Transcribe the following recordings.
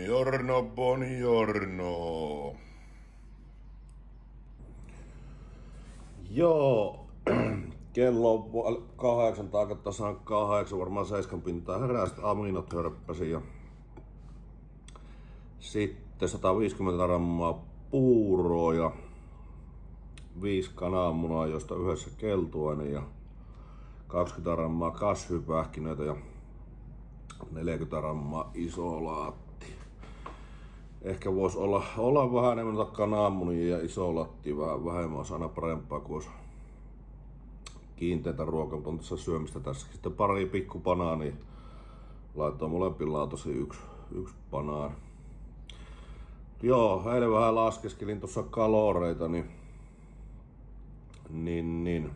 Buongiorno, buongiorno. Joo, kello on 8 tai tasan 8, varmaan 7 pintaa heräsi, aminot hörppäsi ja sitten 150 grammaa puuroa ja 5 kananmunaa, josta yhdessä keltuainen ja 20 grammaa kasvipähkinöitä ja 40 grammaa isolaatti. Ehkä voisi olla vähän enemmän kananmunia ja isolaattia vähän vähemmän, olisi aina parempaa kuin olisi kiinteitä ruokaa, mutta on tässä syömistä tässä. Sitten pari pikku banaania, laittaa molempilla tosi yksi banaani. Joo, eilen vähän laskeskelin tuossa kaloreita, niin.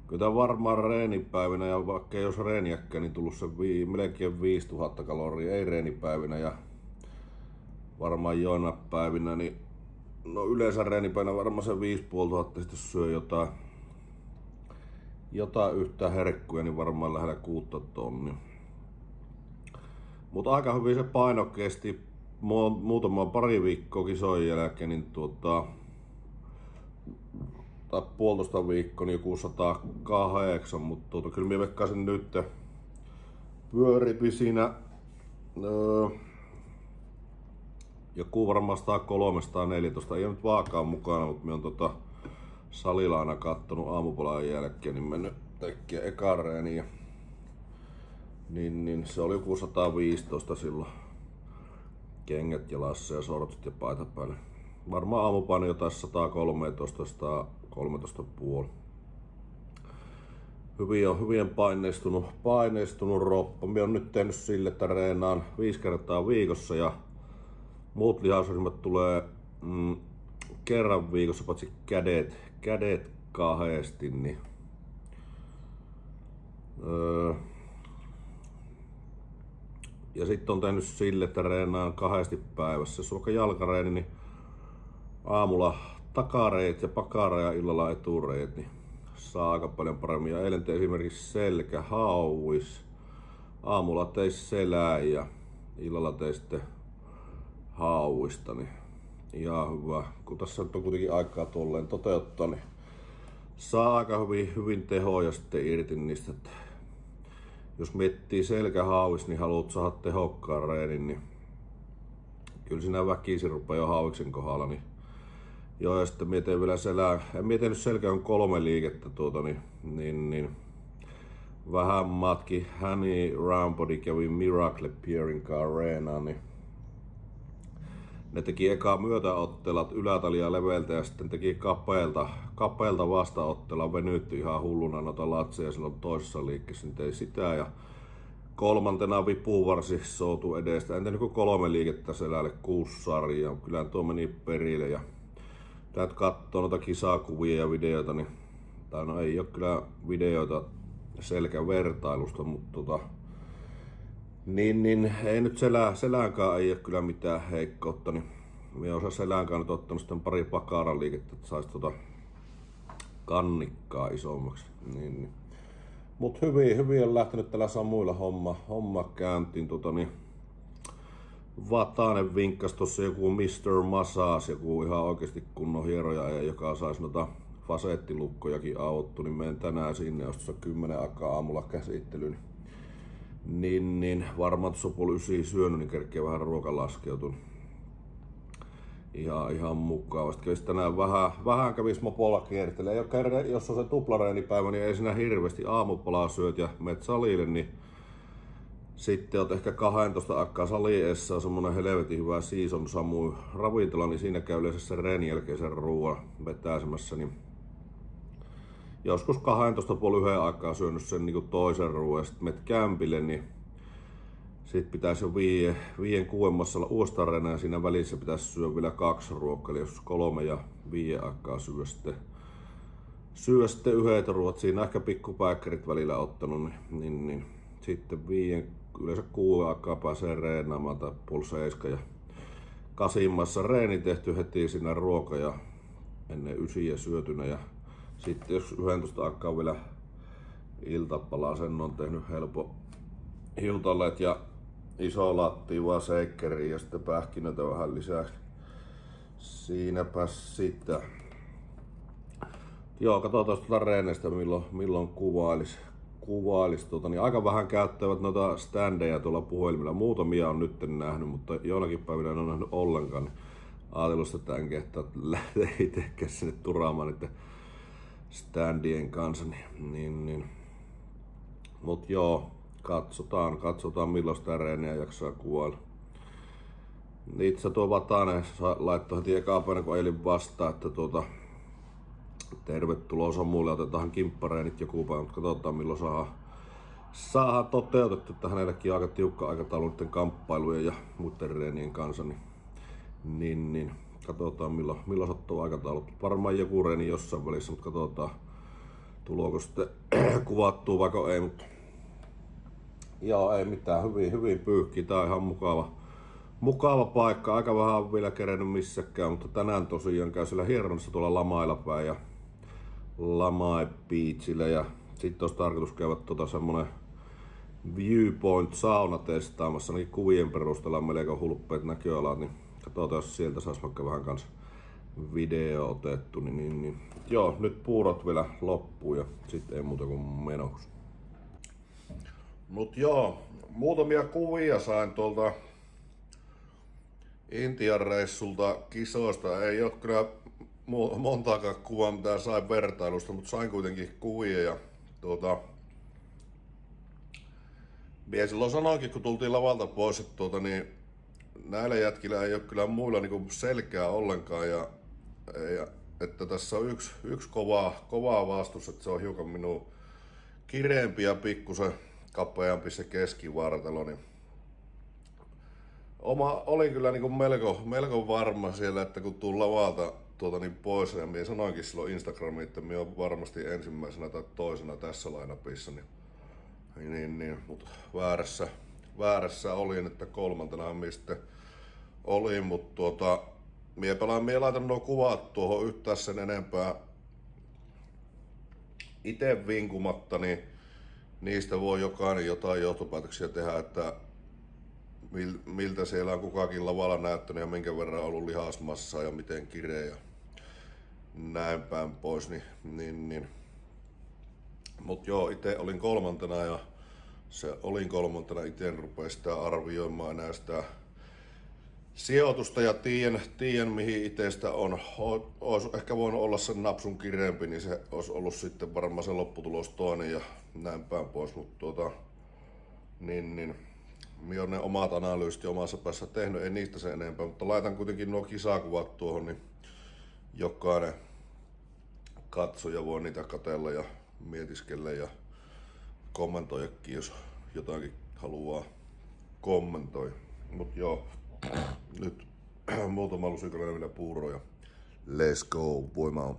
Kyllä tämä varmaan reenipäivinä, ja vaikka ei olisi reeniäkään, niin tullut se melkein 5000 kaloria, ei reenipäivinä, ja varmaan joina päivinä, niin no yleensä reenipäivänä varmaan se 5500, sitten syö jotain yhtä herkkuja, niin varmaan lähellä 6 tonnia. Mutta aika hyvin se paino kesti pari viikkoa kisojen jälkeen, niin tai puolitoista viikkoa, niin joku 108, mutta kyllä minä veikkaisin nyt pyöripi siinä joku varmaan 103-114, ei nyt vaakaan mukana, mutta minä olen salilla aina kattonut aamupalan jälkeen, niin mennyt tekemään eka reeniä. Niin se oli joku 115 silloin. Kengät jalassa ja sortsit ja paita päälle. Varmaan aamupaino jotain 113-113,5. Hyvin paineistunut roppa. Minä olen nyt tehnyt sille, että reenaan 5 kertaa viikossa ja muut lihasryhmät tulee kerran viikossa, paitsi kädet kahdesti. Niin, ja sitten on tehnyt sille, että reenaan 2 päivässä. Jos on vaikka jalkareeni, niin aamulla takareet ja pakara ja illalla etureet, niin saa aika paljon paremmin. Ja eilen tein esimerkiksi selkähauis. Aamulla tein selää ja illalla tein sitten hauista. Niin ihan hyvä. Kun tässä on kuitenkin aikaa tolleen toteuttaa, niin saa aika hyvin tehoja sitten irti niistä. Että jos miettii selkähauis, niin haluat saada tehokkaan reenin, niin kyllä siinä väkisin rupeaa jo hauiksen kohdalla. Niin joo, ja sitten mietin vielä selää. En mietin selkä on 3 liikettä niin vähän matki Honey Roundbody kävi Miracle Pierin kanssa reenaan, niin ne teki eka myötäotteella ylätalia leveltä ja sitten teki kapeelta vastaotteella, venytti ihan hulluna noita latseja silloin toisessa liikkeessä, niin tein sitä ja kolmantena vipuvarsi soutui edestä. En tehnyt kuin 3 liikettä selälle, 6 sarjaa, kyllä tuo meni perille ja täältä katsoo noita kisakuvia ja videoita, niin, tai no ei ole kyllä videoita selkävertailusta, mutta niin ei nyt selänkaan ei ole kyllä mitään heikkoutta, niin minä osaan selänkaan nyt ottanut sitten pari pakaran liikettä, että saisi kannikkaa isommaksi. Niin. Mut hyvin on lähtenyt tällä Samuilla homma käyntiin. Vatanen vinkkasi tuossa joku Mr. Massage, joku ihan oikeasti kunnon hieroja, joka saisi noita fasettilukkojakin auttu, niin menen tänään sinne, jos tuossa 10 aikaa aamulla käsittelyyn. Niin varmaan tuossa 8:30 syönyt, niin kerkee vähän ruoka laskeutunut. Ihan mukavasti. Kävis tänään vähän kävis mopolla kiertelee. Jos on se tuplareenipäivä, niin ei siinä hirveästi aamupalaa syöt ja menet salille, niin sitten oot ehkä 12 aikaa saliessa, on semmonen helvetin hyvä Season Samu ravintola, niin siinä käy yleensä sen reenin jälkeisen ruoan vetäsemässä, niin joskus 12:30 aikaa syönyt sen niin toisen ruoan, ja sitten menet kämpille, niin sit pitäisi jo 5-6 massalla uudestaan reenaa, ja siinä välissä pitäisi syödä vielä 2 ruokaa, eli jos 3 ja 5 aikaa syö sitten yhdet ruoat, siinä ehkä pikkupäikkärit välillä ottanut, niin sitten 5-6 aikaa pääsee reenaamaan tai 6:30 ja 8 massa reeni tehty heti siinä ruoka ja ennen 9 syötynä ja sitten jos 11 aikaa vielä iltapalaa, sen on tehnyt helppo hiutalleet ja iso latti vaan shakeriin ja sitten pähkinöitä vähän lisää. Siinäpä sitä. Joo, katsotaan tuota reeneistä milloin kuvailis niin aika vähän käyttävät noita standeja tuolla puhelimilla. Muutamia on nyt nähnyt, mutta jonakin päivinä en ole nähnyt ollenkaan. Niin ajatellut, että en kehtaa lähteä itsekään sinne turaamaan niiden standien kanssa. Niin. Mut joo, katsotaan milloin sitä reeniä jaksaa kuvailla. Itse tuo Vatanen laittoi heti ekaa päivänä, kun ajelin vastaan, että tervetuloa Samulle, otetaan kimppareenit joku päivä, mutta katsotaan milloin saadaan toteutettu, että hänelläkin on aika tiukka aikataulu niiden kamppailujen ja muiden reenien kanssa, niin katsotaan milloin sattuu aikataulut. Varmaan joku reeni jossain välissä, mutta katsotaan tuloako sitten kuvattua vaikka ei, mutta joo, ei mitään, hyvin pyyhkii, tää on ihan mukava paikka, aika vähän on vielä kerennyt missäkään, mutta tänään tosiaan käy siellä Hieronnassa tuolla Lamailla päin ja Lamai Beachillä ja sitten olisi tarkoitus käydä semmonen Viewpoint sauna testaamassa, niin kuvien perusteella on melko hulppeet näköalat, niin katsotaan jos sieltä saisi vaikka vähän kanssa video otettu, niin. Joo, nyt puurot vielä loppuu ja sitten ei muuta kuin menoksi. Mut joo, muutamia kuvia sain tuolta Intian reissulta kisoista. Ei oo kyllä montaakaan kuvaa mitä sain vertailusta, mutta sain kuitenkin kuvia ja minä silloin sanoinkin, kun tultiin lavalta pois, että niin näillä jätkillä ei ole kyllä muilla niinku selkää ollenkaan ja että tässä on yksi kovaa vastus, että se on hiukan minun kireempi ja pikkusen kapeampi se keskivartalo, niin olin kyllä niinku melko varma siellä, että kun tuun lavalta niin pois, ja minä sanoinkin silloin Instagramiin, että minä olen varmasti ensimmäisenä tai toisena tässä lainapissa, niin mutta väärässä olin, että kolmantena mistä olin, mutta minä laitan nuo kuvat tuohon yhtään sen enempää itse vinkumatta, niin niistä voi jokainen jotain johtopäätöksiä tehdä, että miltä siellä on kukakin lavalla näyttänyt ja minkä verran on ollut lihasmassaa ja miten kireä ja näin päin pois. Niin. Mut joo, itse olin kolmantena ja itse rupesin sitä arvioimaan enää sitä sijoitusta ja tiedän mihin itsestä on. Olisi ehkä voinut olla sen napsun kireempi, niin se olisi ollut sitten varmaan se lopputulos toinen ja näin päin pois. Mutta niin. Minä olen ne omat analyysit omassa päässä tehnyt, ei niistä sen enempää, mutta laitan kuitenkin nuo kisakuvat tuohon, niin jokainen katsoja voi niitä katsella ja mietiskellä ja kommentoijakin, jos jotakin haluaa kommentoida. Mut joo, nyt muutama lusikainen vielä puuroja. Let's go, voimaan.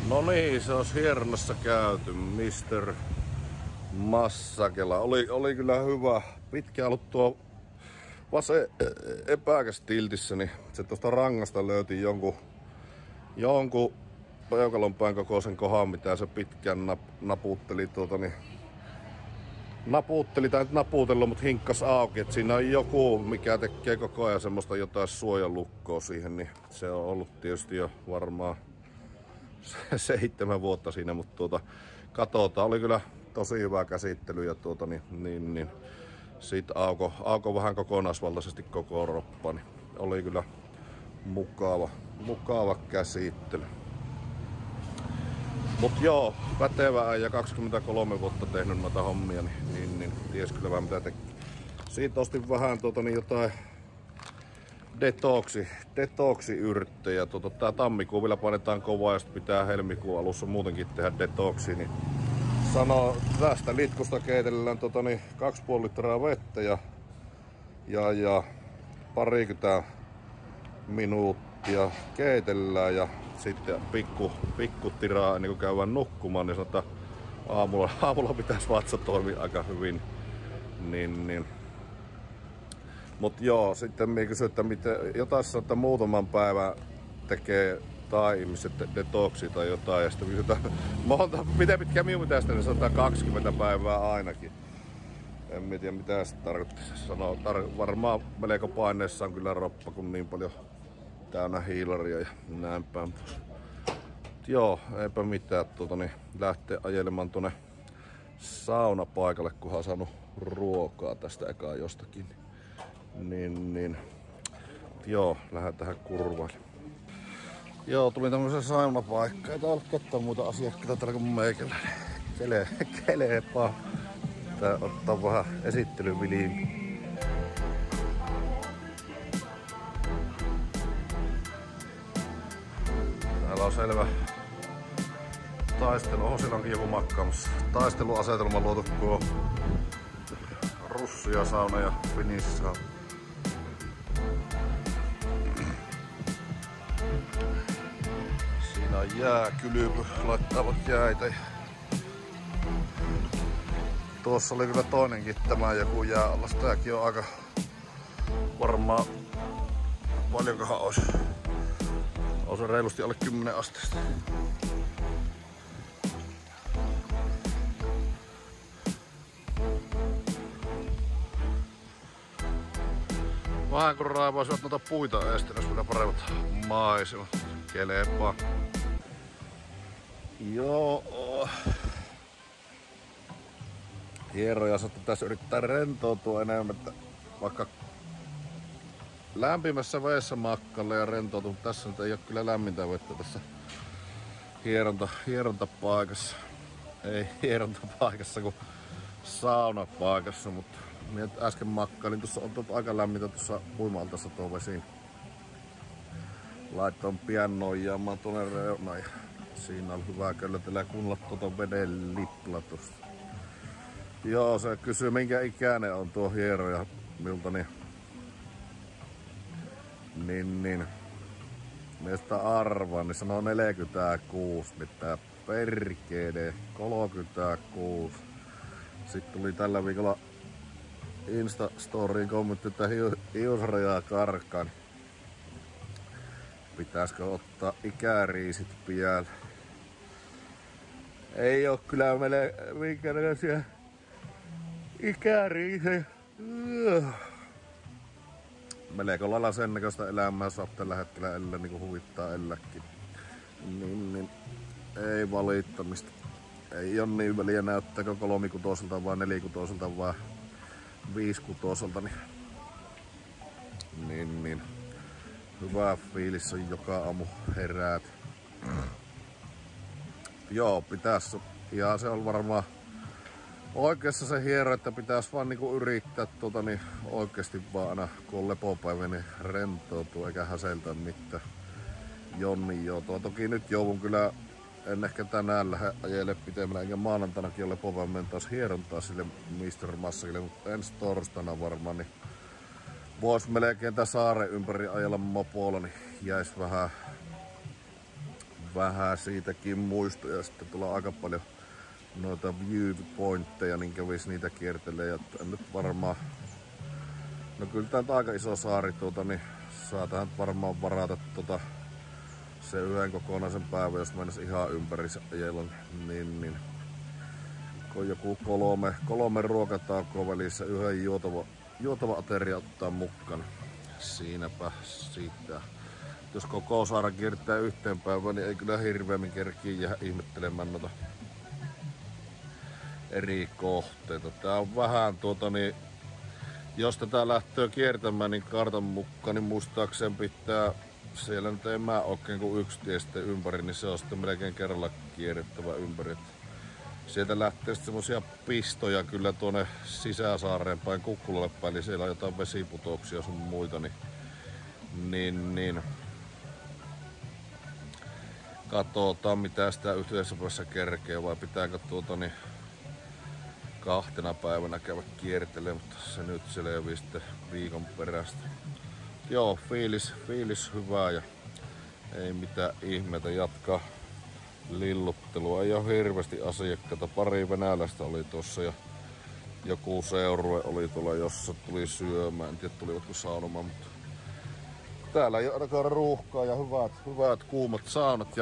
No niin, se olisi Hieronnassa käyty, Mr. Massakela. Oli kyllä hyvä. Pitkään ollut tuo vasen epäkäs tiltissä, niin se tuosta rangasta löytiin jonkun peukalonpään kokoisen kohan, mitä se pitkään naputteli naputteli tai nyt naputellut, mutta hinkkas auki, että siinä on joku, mikä tekee koko ajan semmoista jotain suojalukkoa siihen, niin se on ollut tietysti jo varmaan 7 vuotta siinä, mutta katsotaan, oli kyllä tosi hyvä käsittely ja niin sit auko vähän kokonaisvaltaisesti koko roppa, niin oli kyllä mukava käsittely. Mut joo, pätevä ja 23 vuotta tehnyt noita hommia, niin ties kyllä vähän mitä teki. Siitä ostin vähän jotain detoksiyrttejä. Tää tammikuu vielä painetaan kovaa ja pitää helmikuun alussa muutenkin tehdä detoksi, niin sanoo, tästä litkusta keitellään 2,5 litraa vettä ja parikymmentä minuuttia keitellään ja sitten pikku tiraa ennen kuin käydään nukkumaan, niin sanotaan aamulla pitäisi vatsa toimia aika hyvin. Niin. Mut joo, sitten minä kysyin, että jotain sanoo, että muutaman päivän tekee tai ihmiset detoksi tai jotain, ja sitten kysytään, miten pitkä minun pitäisi tehdä, niin sanotaan 20 päivää ainakin. En tiedä mitä se tarkoittaa. Sanoo, varmaan melko paineessa on kyllä roppa, kun niin paljon täynnä hiilaria ja näin päin. Joo, eipä mitään, lähtee ajelemaan tuonne saunapaikalle, kunhan saanut ruokaa tästä ekaa jostakin. Niin. Joo, lähdetään kurvaille. Joo, tuli tämmösen saunapaikkaan. Ei täällä ole ketään muuta asiakkaita täällä kuin meikäläinen. Keleepaa. Tää ottaa vähän esittelyviliin. Täällä on selvä taistelu. Oho, siellä onkin joku makkaamassa. Taisteluasetelma luotu koko russia sauna ja finissauna. Siinä on jääkylpy, laittavat jäitä. Tuossa oli kyllä toinenkin tämä joku jääallas. Tääkin on aika varmaan paljonkohan olisi. On se reilusti alle 10 asteesta. Vähän kun raivaisivat noita puita ees, jos vielä paremmat maisemat. Kelepaa. Joo. Hieroja saattaa tässä yrittää rentoutua enemmän, että vaikka lämpimässä veessä makkalle ja rentoutua, mutta tässä nyt ei ole kyllä lämmintä vettä tässä hierontapaikassa. Ei hierontapaikassa, kun saunapaikassa, mutta minä äsken makkailin, tuossa on aika lämmintä tuossa uima-altassa tuo vesi. Laitoin pian nojaamaan tuonne reunaan ja siinä on hyvä köllötellä kunnolla tuota veden liplatusta. Joo, se kysyy minkä ikäinen on tuo hieroja miltä niin. Meistä arvaan, niin sanoo 46, mitä perkele, 36. Sitten tuli tällä viikolla Instastoriin kommentti, että hiusrajaa karkaan. Pitäisikö ottaa ikäriisit pian? Ei oo kyllä minkäänlaisia ikäriisejä. Melko lailla sen näköistä elämää saa tällä hetkellä elää, niin kuin huvittaa elläkin. Niin, ei valittamista. Ei oo niin väliä näyttääkö 3-kutoselta vai 4-kutoselta vai 5-kutoselta. Niin. Hyvä fiilis on joka aamu heräät. Joo, pitäis. Ja se on varmaan oikeassa se hiero, että pitäis vaan niinku yrittää oikeesti vaan aina kun on lepopäivä niin rentoutua eikä häseltä mitään. Jonni joo. Toki nyt joudun kyllä, en ehkä tänään lähde ajele pitemmällä, enkä maanantainakin ole lepopäivä mennä taas hierontaa sille Mr. Massakille, mutta ensi torstaina varmaan niin vois melkein tää saaren ympäri ajella mopolla, niin jäis vähän siitäkin muistoja. Sitten tulee aika paljon noita viewpointteja, niin kävis niitä kiertelee. Ja nyt varmaan, no kyllä tää on aika iso saari, niin saatahan varmaan varata se yhden kokonaisen päivän, jos mennäs ihan ympäri ajella. Niin. Kun joku kolme ruokataukoa välissä, yhden juotava ateria ottaa mukaan. Siinäpä siitä. Jos koko saara kiertää yhteen päivään, niin ei kyllä hirveämmin kerkiä jää ihmettelemään noita eri kohteita. Tää on vähän jos tätä lähtee kiertämään niin kartan mukaan, niin muistaakseen pitää, siellä nyt ei mä oikein kuin yksi tie sitten ympäri, niin se on sitten melkein kerralla kierrettävä ympäri. Sieltä lähtee sitten semmosia pistoja kyllä tuonne sisäsaareen päin Kukkulalle päin, eli siellä on jotain vesiputouksia sun muita, niin. Katsotaan mitä sitä yhteisessä päässä kerkee vai pitääkö 2 päivänä käydä kiertelemään, mutta se nyt selvii sitten viikon perästä. joo, fiilis hyvää ja ei mitään ihmeitä jatkaa lilluttelua. Ei ole hirveästi asiakkaita. Pari venäläistä oli tuossa ja joku seurue oli tuolla, jossa tuli syömään. En tiedä tulivatko saunomaan, mutta täällä ei ole ainakaan ruuhkaa ja hyvät kuumat saunat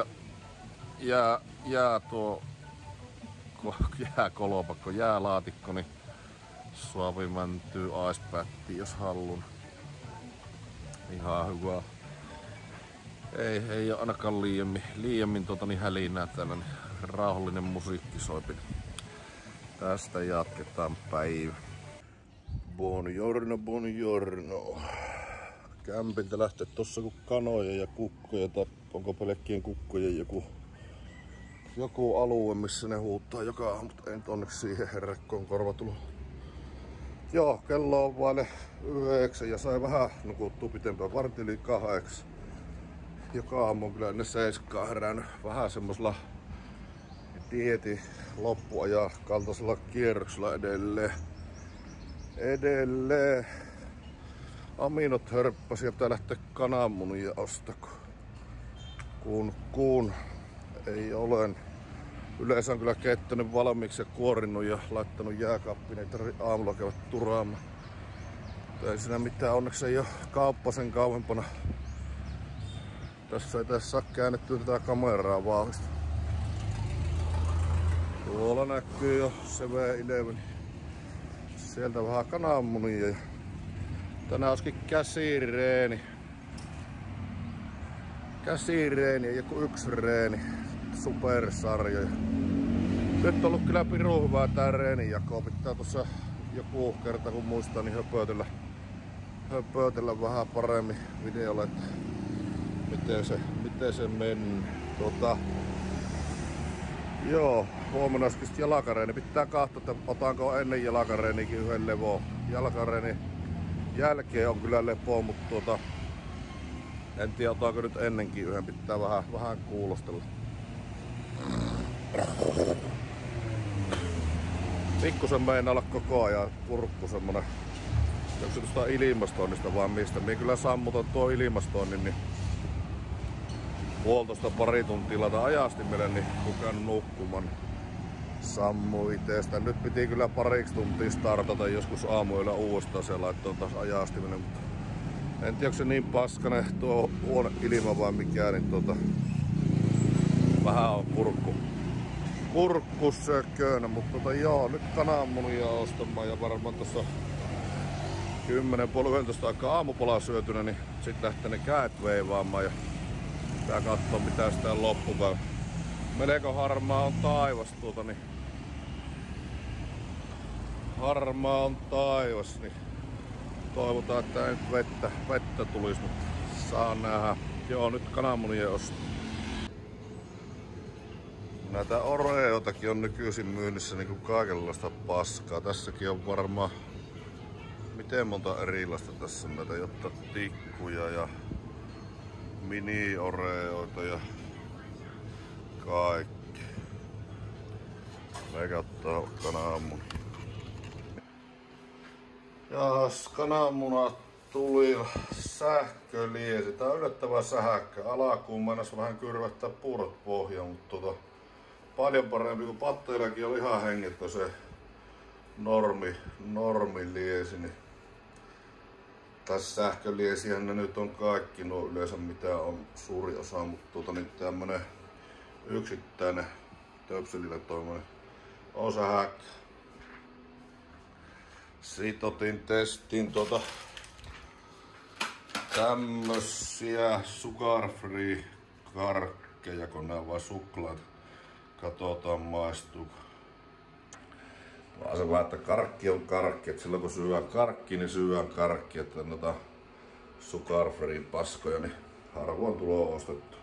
ja jääkolopakko, jäälaatikko, niin suavi mäntyy icepättiin jos haluun. Ihan hyvä. Ei ole ainakaan liiemmin hälinää täällä, niin rauhallinen musiikki soipi. Tästä jatketaan päivä. Buongiorno, buongiorno. Kämpiltä lähtee tossa kun kanoja ja kukkoja, tai onko pelkkien kukkoja joku alue, missä ne huuttaa joka aamu, mutta ei nyt onneksi siihen herrekkoon korva tullut. Joo, kello on vaille 9 ja sai vähän nukuttua pitempään, vartti yli 8. Joka aamu on kyllä ennen 7 herännyt vähän semmosella dieetin loppuajan kaltaisella kierroksella edelleen. Aminot hörppäsi ja pitää lähteä kananmunia ostaa, kun ei ole. Yleensä on kyllä keittänyt valmiiksi ja kuorinnut ja laittanut jääkaappiin, ei tarvitse aamulla käydä turaamaan. Ei siinä mitään, onneksi ei ole kauppa sen kauempana. Tässä ei tässä saa käännettyä tätä kameraa vahvista. Tuolla näkyy jo 7-Eleven. Sieltä vähän kananmunia. Tänään olisikin käsireeni ja joku 1 reeni. Supersarjoja. Nyt on ollut kyllä pirun hyvää tää reenijako. Pitää tossa joku kerta kun muistaa niin höpötellä vähän paremmin videolle, että miten se meni. Joo, huomenna olisikin jalkareeni. Pitää katsoa, että otanko ennen jalkareenikin yhden levoon. Jalkareeni jälkeen on kyllä lepo, mutta en tiedä otanko nyt ennenkin yhden. Pitää vähän kuulostella. Pikkusen meinaa olla koko ajan kurkku semmonen. Onko se tuosta ilmastoinnista vaan mistä? Mie kyllä sammutan tuo ilmastoinnin, niin puolitoista pari tuntia laita ajastimelle, niin kun käyn nukkumaan, sammuu itestä. Nyt piti kyllä pariksi tuntia startata joskus aamuilla uudestaan se laittaa taas ajastimelle, mutta en tiedä onko se niin paskane tuo huono ilma vai mikä, niin vähän on kurkku sököönä, mutta joo, nyt kananmunia ostamaan ja varmaan tossa 10-11 aikaa aamupalaa syötynä, niin sit lähtee ne käet veivaamaan ja pitää katsoa mitä sitä loppupäivä. Melko harmaa on taivas niin harmaa on taivas, niin toivotaan, että ei nyt vettä tulisi, mutta saa nähdä. Joo, nyt kananmunia ostaa. Näitä Oreotakin on nykyisin myynnissä niin kuin kaikenlaista paskaa. Tässäkin on varmaan miten monta erilaista tässä on näitä, jotta tikkuja ja mini-oreoita ja kaikki. Meikä ottaa kananmunia. Ja kananmunat tuli sähköliesi. Tää on yllättävän sähäkkä. Alakuun mennessä vähän kyrvättää puurot pohjaan, mutta paljon parempi kuin patteillakin oli ihan hengettä se normi liesi. Niin tässä sähköliesihän ne nyt on kaikki, no yleensä mitä on suuri osa, mutta niin tämmönen yksittäinen töpselillä toiminen on sähäkkä. Sitten otin testiin tämmösiä sugar free karkkeja, kun nää on vaan suklaat. Katsotaan maistuuko. Vaan se vaan, että karkki on karkki, että silloin kun syödään karkki, niin syödään karkki, että noita sugar free paskoja, niin harvoin tulee ostettu.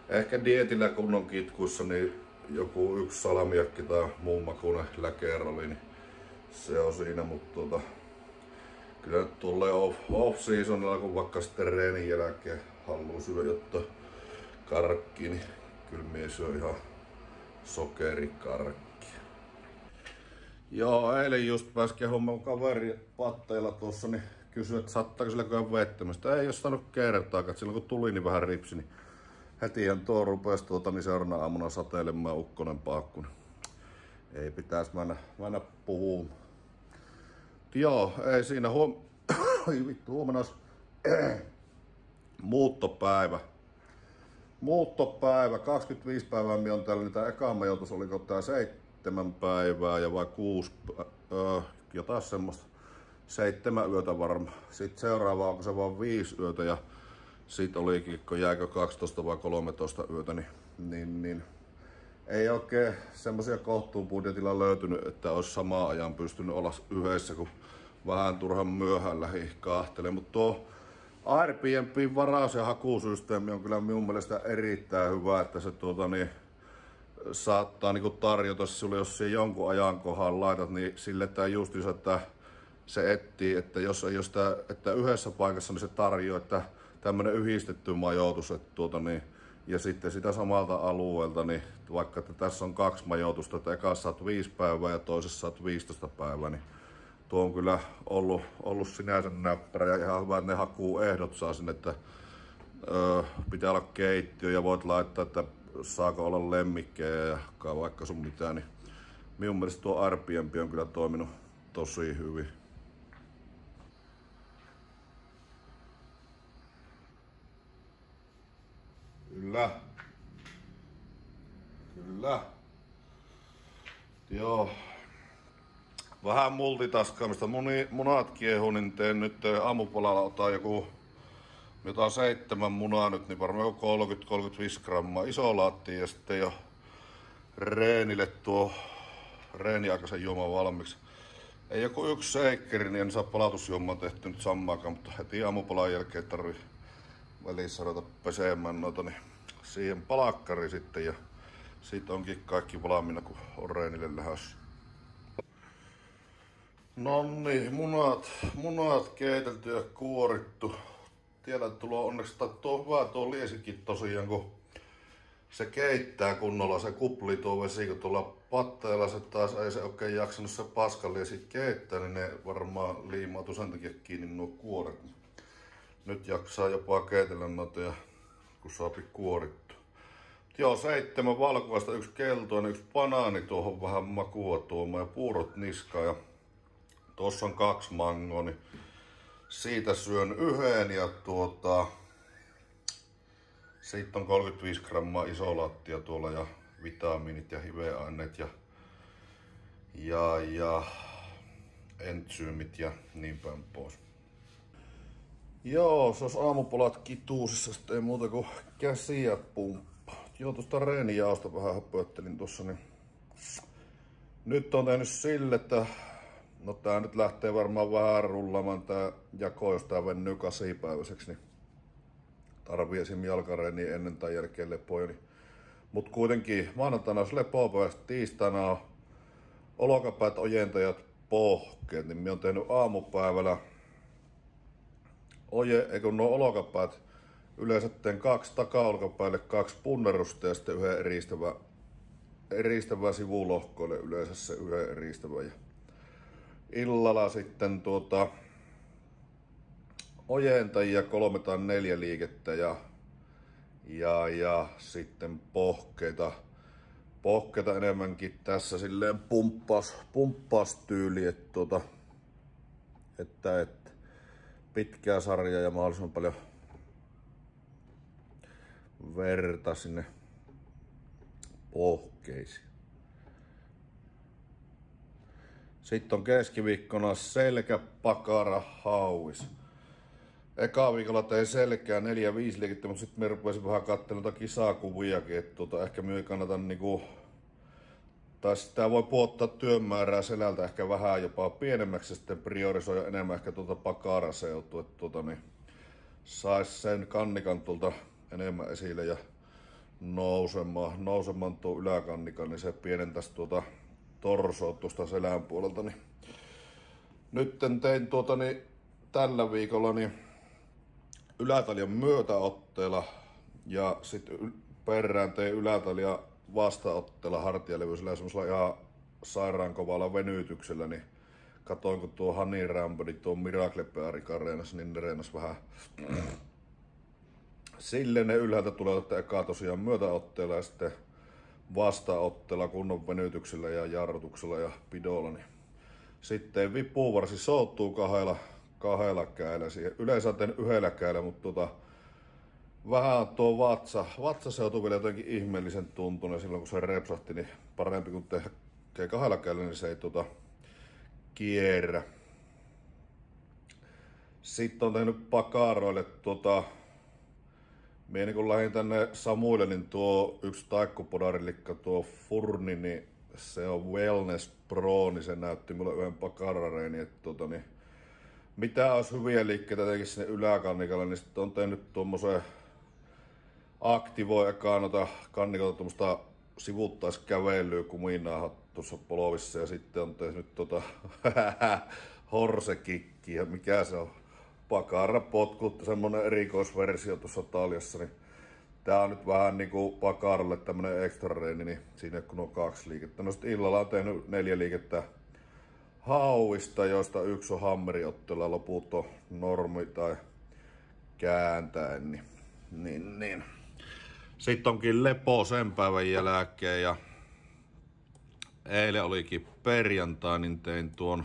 Ehkä dietillä kunnon kitkuissa, niin joku 1 salmiakki tai muun makuinen läkeroli, niin se on siinä, mutta kyllä nyt tulee off-seasonilla, kun vaikka sitten reenin jälkeen haluaa syödä jotta karkki, niin kyllä mies syö ihan sokerikarkkia. Joo, eilen just pääsi kehumaan kaveri patteilla tuossa, niin kysyi, että saattaako silläkään vettämästä. Ei jos saanut kertaakaan, että silloin kun tuli niin vähän ripsi, niin hetihän tuo rupesi niin seuraavana aamuna sateilemaan ukkonen paakku. Ei pitäis mennä puhumaan. Joo, ei siinä huomenna olisi muuttopäivä. Muuttopäivä, 25 päivää minä on täällä, niin tää eka majoitus oliko tää 7 päivää ja vai 6, jotain semmoista. 7 yötä varmaan. Sitten seuraava onko se vaan 5 yötä ja sit olikin, kun jääkö 12 vai 13 yötä, niin ei oikein semmosia kohtuubudjetilla löytynyt, että olisi samaan ajan pystynyt olla yhdessä, kun vähän turhan myöhään lähi kahtelemaan. Mutta tuo Airbnbin varaus- ja hakusysteemi on kyllä minun mielestä erittäin hyvä, että se saattaa niinku tarjota sinulle, jos sinä jonkun ajankohan laitat, niin sille tää justiinsa, että se etsii, että jos ei ole sitä, että yhdessä paikassa niin se tarjoaa, että tämmönen yhdistetty majoitus, että ja sitten sitä samalta alueelta, niin vaikka että tässä on 2 majoitusta, että ekassa saat 5 päivää ja toisessa saat 15 päivää, niin tuo on kyllä ollut sinänsä näppärä ja ihan hyvä, että ne hakuehdot saa sinne, että pitää olla keittiö ja voit laittaa, että saako olla lemmikkejä ja vaikka sun mitään, niin minun mielestä tuo Airbnb on kyllä toiminut tosi hyvin. Kyllä. Joo. Vähän multitaskaamista. Munat kiehuu, niin teen nyt aamupalalla otan jotain 7 munaa nyt, niin varmaan 30-35 grammaa iso laatti ja sitten jo reenille tuo reeniaikaisen juoman valmiiksi. Ei joku 1 shakeri, niin en saa palautusjuomaa tehty nyt sammaakaan, mutta heti aamupalan jälkeen tarvii välissä ruveta pesemään noita, niin siihen palakkari sitten ja siitä onkin kaikki valmiina, kun on reenille lähdössä. Nonni, munat keitelty ja kuorittu. Tiedän, että tuo onneksi tuo hyvä tuo liesikin tosiaan, kun se keittää kunnolla, se kuplii tuo vesi, kun tuolla patteella se taas ei se oikein jaksanut se paskaliesi keittää, niin ne varmaan liimautuu sen takia kiinni nuo kuoret. Nyt jaksaa jopa keitellä noita, ja kun saapi kuorittu. Joo, 7 valkoista, 1 keltainen, 1 banaani tuohon vähän makua tuomaan ja puurot niskaan. Ja tuossa on 2 mangoa, niin siitä syön 1 ja siitä on 35 grammaa isolattia tuolla ja vitamiinit ja hiveaineet ja entsyymit ja niin päin pois. Joo, se olisi aamupalat kituusissa, sitten ei muuta kuin käsiä pumppaa. Joo, tuosta reenijaosta vähän höpöttelin tuossa, niin nyt on tehnyt sille, että no tää nyt lähtee varmaan vähän rullaamaan tää jako, jos tää venyy 8-päiväiseksi, niin tarvii esim. Jalkareeniä ennen tai jälkeen lepoja. Mut kuitenkin maanantaina olisi lepopäivä, tiistaina on olkapäät, ojentajat, pohkeet, niin minä on tehnyt aamupäivällä nuo olkapäät, yleensä teen 2 takaolkapäälle, 2 punnerusta ja sitten 1 eristävää sivulohkoille, yleensä se 1 eristävä. Ja illalla sitten ojentajia 3 tai 4 liikettä ja sitten pohkeita enemmänkin tässä silleen pumppaustyyli, että pitkää sarjaa ja mahdollisimman paljon verta sinne pohkeisiin. Sitten on keskiviikkona selkä, pakara, hauis. Eka viikolla tein selkää 4-5 liikettä, mutta sitten me rupesin vähän katselemaan kisakuviakin, että ehkä me ei kannata tai sitä voi puottaa työmäärää selältä ehkä vähän jopa pienemmäksi ja sitten priorisoida enemmän ehkä pakaraseutua, että sais sen kannikan enemmän esille ja nousemaan tuo yläkannikan, niin se pienentäisi torsoa tuosta selän puolelta. Niin nyt tein tällä viikolla ylätaljan myötäotteella ja sitten perään tein ylätaljan vastaotteella hartialevyisellä semmoisella ihan sairaan kovalla venytyksellä, niin katoin kun tuo Honey Rampadi tuo Miracle Bearica reenasi, niin ne reenasi vähän silleen ne ylhäältä tulee, että eka tosiaan myötäotteella ja sitten vastaotteella kunnon venytyksellä ja jarrutuksella ja pidolla. Niin sitten vipuvarsi souttuu kahdella kädellä siihen. Yleensä on tehnyt yhdellä kädellä, mutta vähän tuo vatsa seutui vielä jotenkin ihmeellisen tuntunen silloin kun se repsahti, niin parempi kun tekee kahdella kädellä, niin se ei kierrä. Sitten on tehnyt pakaroille mie kun lähdin tänne Samuille, niin tuo yksi taikkupodarillikka, tuo Furni, niin se on Wellness Pro, niin se näytti mulle yhden pakarareeni, että niin, mitä olisi hyviä liikkeitä jotenkin sinne yläkannikalle, niin sitten on tehnyt tuommoisen aktivoi ekaan kannikolta tuommoista sivuttaiskävelyä kuminaa tuossa polvissa ja sitten on tehnyt horsekikkiä, mikä se on? Pakarapotku, semmonen erikoisversio tuossa taljassa, niin tää on nyt vähän niinku pakaralle tämmönen extra reeni, niin siinä kun on 2 liikettä. No sit illalla on tehnyt 4 liikettä hauista, joista 1 on hammeriottelu ja loput on normi tai kääntäen, niin. Sitten onkin lepo sen päivän jälkeen ja eilen olikin perjantai, niin tein tuon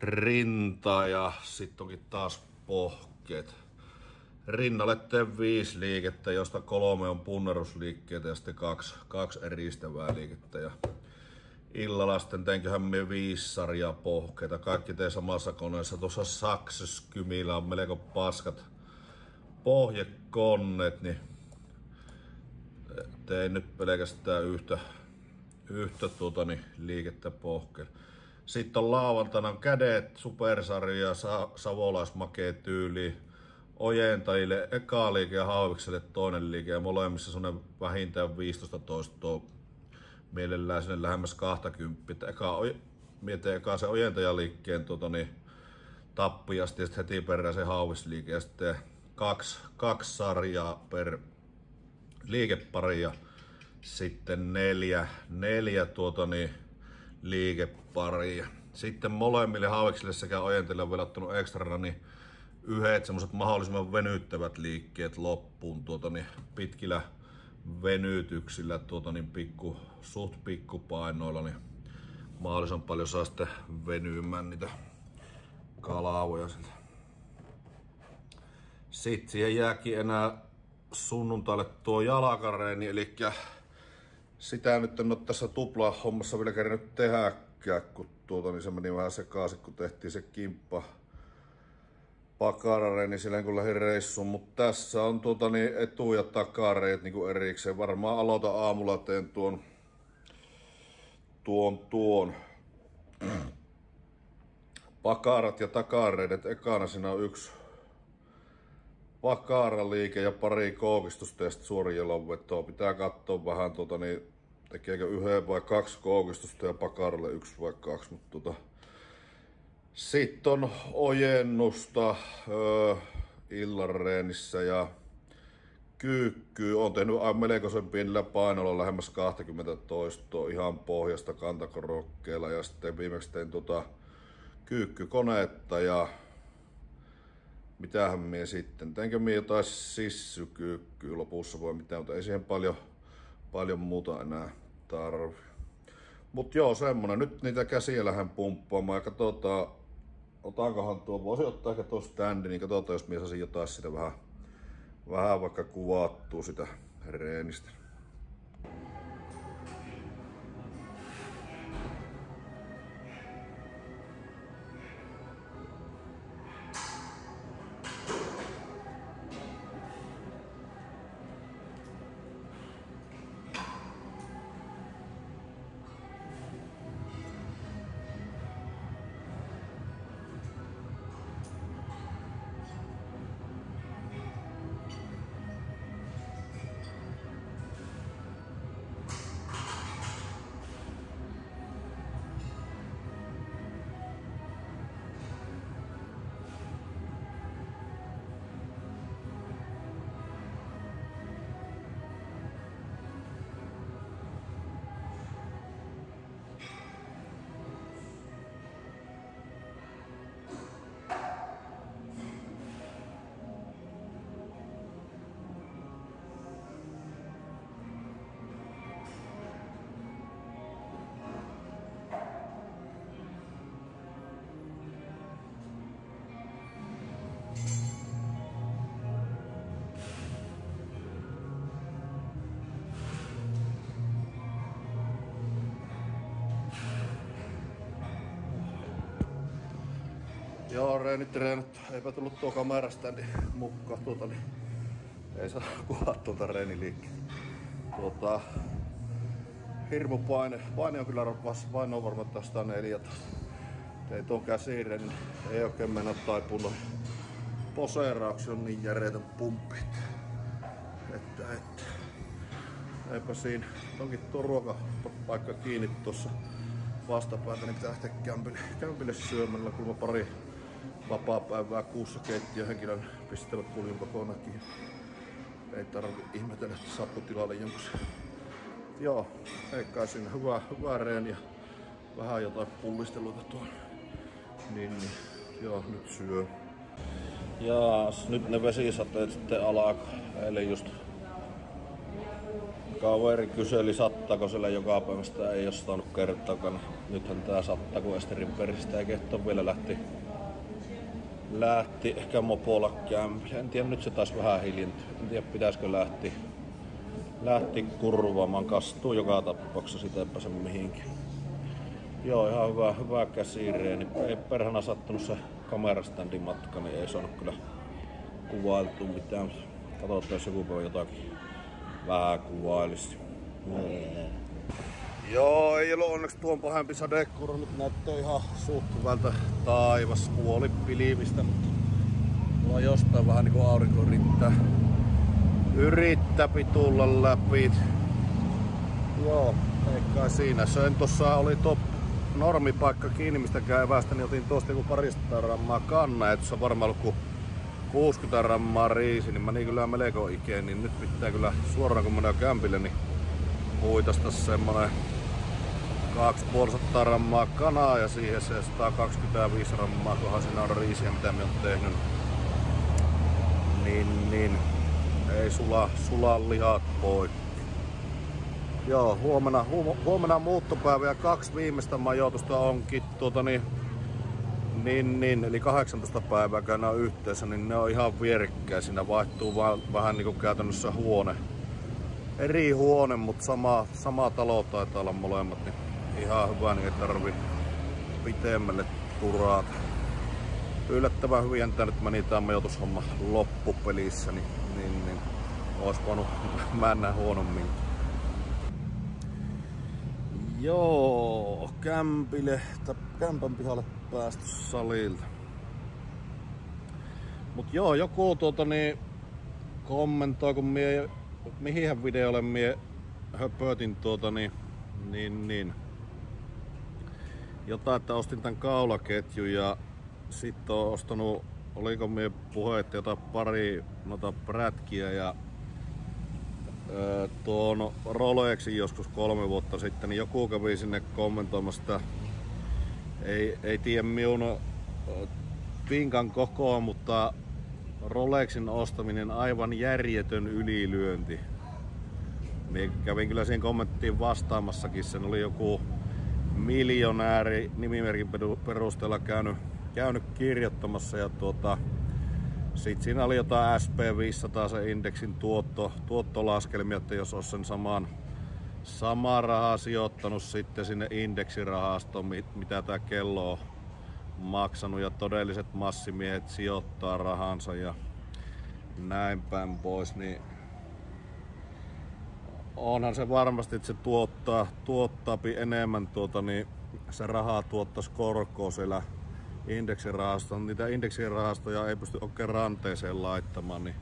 rinta ja sitten onkin taas pohkeet. Rinnalle teen 5 liikettä, josta 3 on punnerusliikkeitä ja sitten 2 eristävää liikettä. Ja illalla sitten teinköhän me 5 sarjaa pohkeita. Kaikki tein samassa koneessa. Tuossa Sakseskymillä on melko paskat pohjekonnet, niin tein nyt pelkästään yhtä liikettä pohkeilla. Sitten on lauantaina kädet, supersarja, savolaismakee tyyli, ojentajille eka liike ja haavikselle toinen liike ja molemmissa semmonen vähintään 15 toistoa, mielellään sinne lähemmäs 20. Mietin eka se ojentajaliikkeen tappiasti ja sitten heti perään se haavisliike ja sitten 2 sarjaa per liikepari ja sitten 4 liikeparia. Sitten molemmille haaviksille sekä ojentajille on vielä ottanut ekstrana niin yhdet semmoset mahdollisimman venyttävät liikkeet loppuun pitkillä venytyksillä suht pikkupainoilla niin mahdollisimman paljon saa sitten venyymään niitä kalavoja sieltä. Sitten siihen jääkin enää sunnuntaille tuo jalkareeni, eli sitä nyt en ole tässä tupla hommassa vielä kerännyt tehdäkään, kun niin se meni vähän sekaisin, kun tehtiin se kimppa pakarareeni silleen kun lähdin reissuun, mutta tässä on etu- ja takareet niin erikseen. Varmaan aloitan aamulla, teen tuon pakarat ja takareidet. Ekana siinä on 1 pakaraliike ja pari koukistusta ja sitten suorijalan vetoa. Pitää katsoa vähän tekeekö 1 vai 2 koukistusta ja pakaralle 1 vai 2, mutta sitten on ojennusta illanreenissä ja kyykkyy. Olen tehnyt melkoisen pienellä painolla lähemmäs 20 toistoa ihan pohjasta kantakorokkeella ja sitten viimeksi tein kyykkykonetta ja mitähän mie sitten. Teinkö mie jotain sissykyykkyä lopussa voi mitään, mutta ei siihen paljon muuta enää tarvi. Mut joo, semmonen. Nyt niitä käsiä lähden pumppaamaan ja katsotaan, otankohan voisi ottaa ehkä tuo standi, niin katsotaan jos mie saisin jotain sitä vähän vaikka kuvattua sitä reenistä. Joo, reenit. Eipä tullut tuo kamerasta niin mukaan niin ei saa kuvaa tuolta reeniliikkeelle. Hirmu paine on kyllä paine on varmaan 114. Tein tuon käsireeni, niin ei oikein mennä taipunut. Poseerauksia on niin järeitä pumppit. Että. Eipä siinä. Onkin tuo ruokapaikka kiinni tuossa vastapäätä, niin pitää lähteä kämpille syömällä, kun mä pari vapaapäivää kuussa keittiöhenkilön pistävät kuljun kokonakin. Ei tarvi ihmetellä, että saapuu tilalle jonkun. Joo, ei kai siinä hyvää reeniä. Vähän jotain pullisteluita tuolla. Niin, joo, nyt syö. Ja nyt ne vesisateet sitten alkaa. Eilen just kaveri kyseli sattaako siellä joka päivästä, ei oo saanut kertaakaan. Nythän tää sattaa, kun Esterin peristä ei kehto vielä lähti ehkä mopolla kämpille. En tiedä, nyt se taas vähän hiljentyy. En tiedä, pitäisikö lähti kurvaamaan. Kastuu joka tapauksessa, sitä ei pääse mihinkään. Joo, ihan hyvä käsireeni. Ei perhana sattunut se kamerastandin matka, niin ei saanut kyllä kuvailtua mitään. Katsotaan, jos joku voi jotakin vähän kuvailisi. Joo, ei ollut onneksi tuon pahempi sadekuru. Nyt näyttää ihan suht hyvältä taivas. Puoli pilvistä, mutta mulla jostain vähän niinku aurinko yrittää tulla läpi. Joo, ei kai siinä. Söin tossa oli normipaikka kiinni, mistä käyvästä, niin otin tosta joku 200 grammaa kanna, ja tuossa varmaan ollut 60 grammaa riisi, niin mä niin kyllä melko ikeen, niin nyt pitää kyllä suoraan kun menee kämpille, niin huitasta semmonen 250 grammaa kanaa ja siihen se 125 grammaa, kohan siinä on riisiä, mitä me on tehnyt. Niin, ei sulaa lihat poikki. Joo, huomenna muuttopäivä ja 2 viimeistä majoitusta onkin eli 18 päivää käydään yhteensä, niin ne on ihan vierekkäin. Siinä vaihtuu vähän niinku käytännössä huone. Eri huone, mutta sama talo taitaa olla molemmat, niin ihan hyvä, niin ei tarvi pitemmälle turata. Yllättävän hyvin tää nyt meni tää majoitushomma loppupelissä, niin ois voinut mennä huonommin. Joo, kämpän pihalle päästy salilta. Mut joo, joku kommentoi, kun mihinhän videolle mie höpötin jotain, että ostin tän kaulaketjun ja sit oon ostanut, oliko mie puheet jotain pari noita prätkiä ja tuon Rolexin joskus 3 vuotta sitten, niin joku kävi sinne kommentoimasta, ei tiedä minun pinkan kokoa, mutta Rolexin ostaminen aivan järjetön ylilyönti. Mie kävin kyllä siinä kommenttiin vastaamassakin, sen oli joku miljonääri nimimerkin perusteella käynyt kirjoittamassa ja sitten siinä oli jotain SP500 se indeksin tuottolaskelmia, että jos olisi sen samaa rahaa sijoittanut sitten sinne indeksirahastoon, mitä tää kello on maksanut ja todelliset massimiehet sijoittaa rahansa ja näin päin pois, niin onhan se varmasti, että se tuottaa enemmän se rahaa tuottaisi korkoa siellä indeksirahastoon. Niitä indeksirahastoja ei pysty oikein ranteeseen laittamaan, niin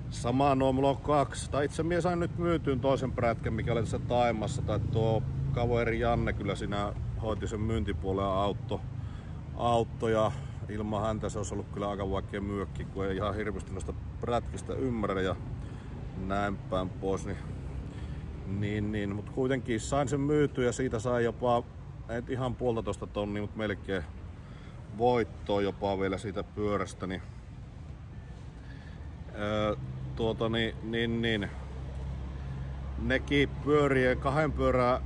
samaa mulla on 2, tai itse mies sain nyt myytyyn toisen prätkän, mikä oli tässä Taimassa, tai tuo kaveri Janne kyllä siinä hoiti sen myyntipuolen autto ja ilman häntä se olisi ollut kyllä aika vaikea myyäkin, kun ei ihan hirveästi noista prätkistä ymmärrä ja näin päin pois, niin mutta kuitenkin sain sen myytyä ja siitä sai jopa, ei ihan 1,5 tonnia, mutta melkein voittoa jopa vielä siitä pyörästä, nekin pyörien 2 pyörää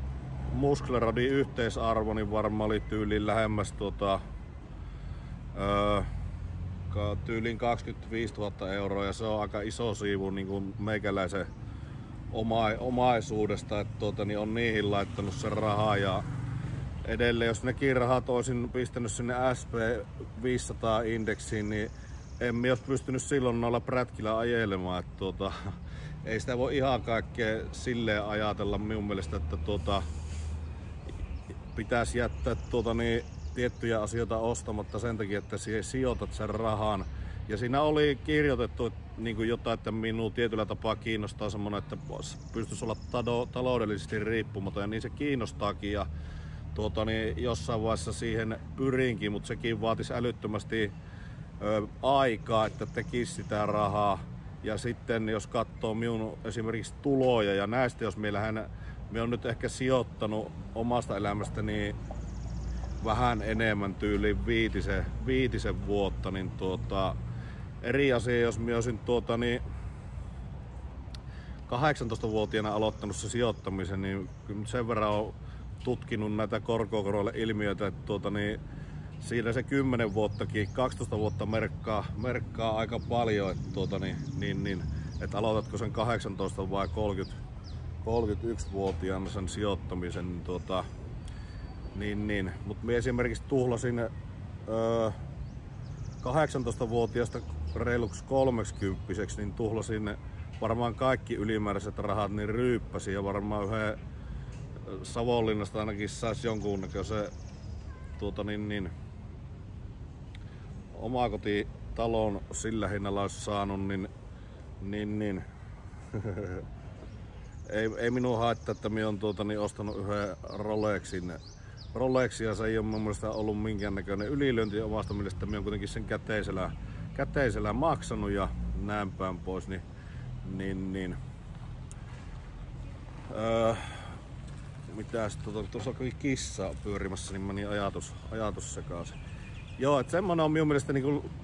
musklerodin yhteisarvo niin varmaan oli tyyliin lähemmäs tyyliin 25 000 euroa ja se on aika iso siivu niin kuin meikäläisen omaisuudesta, että on niihin laittanut sen rahaa ja edelleen, jos nekin rahat olisin pistänyt sinne SP500-indeksiin, niin en olisi pystynyt silloin noilla prätkillä ajelemaan. Että ei sitä voi ihan kaikkea silleen ajatella minun mielestä, että pitäisi jättää tiettyjä asioita ostamatta sen takia, että siihen sijoitat sen rahan. Ja siinä oli kirjoitettu niin jotain, että minua tietyllä tapaa kiinnostaa semmoinen, että pystyisi olla taloudellisesti riippumaton, ja niin se kiinnostaakin. Ja jossain vaiheessa siihen pyrinkin, mutta sekin vaatisi älyttömästi aikaa, että tekisi sitä rahaa. Ja sitten jos katsoo minun esimerkiksi tuloja ja näistä, jos minä olen nyt ehkä sijoittanut omasta elämästäni vähän enemmän tyyliin viitisen vuotta, niin eri asia, jos minä olisin 18-vuotiaana aloittanut se sijoittamisen, niin sen verran olen tutkinut näitä korkokoroille ilmiöitä, että siinä se 10 vuottakin, 12 vuotta merkkaa aika paljon, että että aloitatko sen 18 vai 31-vuotiaana sen sijoittamisen, mutta minä esimerkiksi tuhlasin 18-vuotiaasta reiluksi 30-vuotiaaksi, niin tuhlasin varmaan kaikki ylimääräiset rahat, niin ryyppäsin, ja varmaan yhden Savonlinnasta ainakin saisi jonkunnäköisen omakotitalon sillä hinnalla olisi saanut, niin ei minua haittaa, että minä olen ostanut yhden Rolexin, ja se ei ole mun mielestä ollut minkäännäköinen ylilyönti omasta mielestä. Minä olen kuitenkin sen käteisellä maksanut ja näin päin pois, mitäs tuossa oli kissa pyörimässä, niin meni ajatus sekaisin. Joo, että semmonen on minun mielestä,